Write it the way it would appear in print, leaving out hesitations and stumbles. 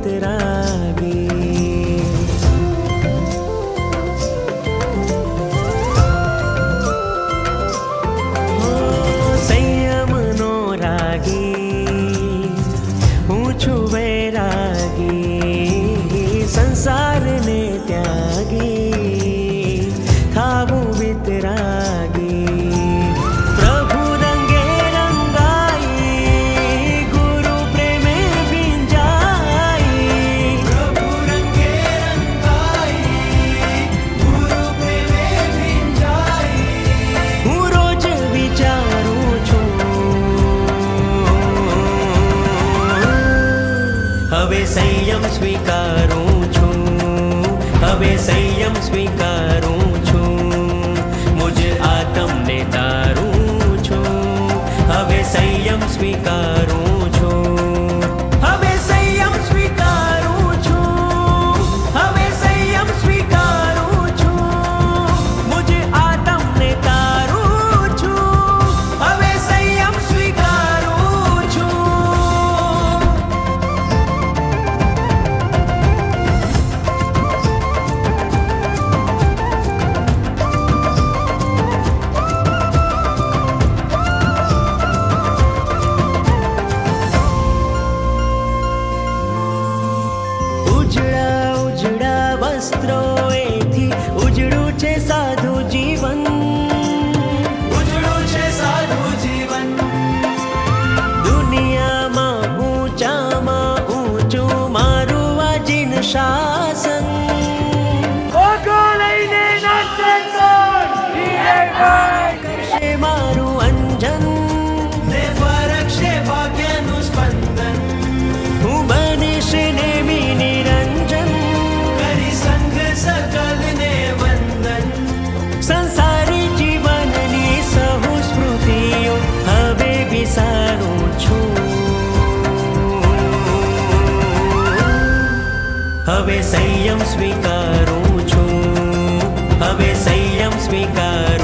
વિતરાગે. સંયમનો રાગી હું છું વૈરાગી, સંસારને ત્યાગી થાવું વિતરાગી. પ્રભુ રંગે રંગાઈ ગુરુ પ્રેમે ભીંજાઈ. પ્રભુ રંગે રંગાઈ ગુરુ પ્રેમે ભીંજાઈ. હું રોજ વિચારું છું હવે સંયમ સ્વીકારું છું, હવે સંયમ સ્વીકારું છું. મુજ આત્મને તારું છું, હવે સંયમ સ્વીકારું છું. હવે સંયમ સ્વીકારું છું, હવે સંયમ સ્વીકારું છું. મુજ આત્મને તારું છું, હવે સંયમ સ્વીકારું છું. ઉજળા ઉજળા વસ્ત્રો એથી ઉજળું છે સાધુ જીવન. ઉજળું છે સાધુ જીવન. દુનિયામાં ઊંચામાં ઊંચું મારું આ જીન શાસન. કરશે મારું અંજન, ને ફરકશે ભાગ્યનું સ્પંદન. હું બનીશ નેમી નિરંજન. કરી સંઘ સકલને વંદન. સંસારી જીવનની સહુ સ્મૃતિઓ હવે વિસારું છું. હવે સંયમ સ્વીકારું છું, હવે સંયમ સ્વીકારું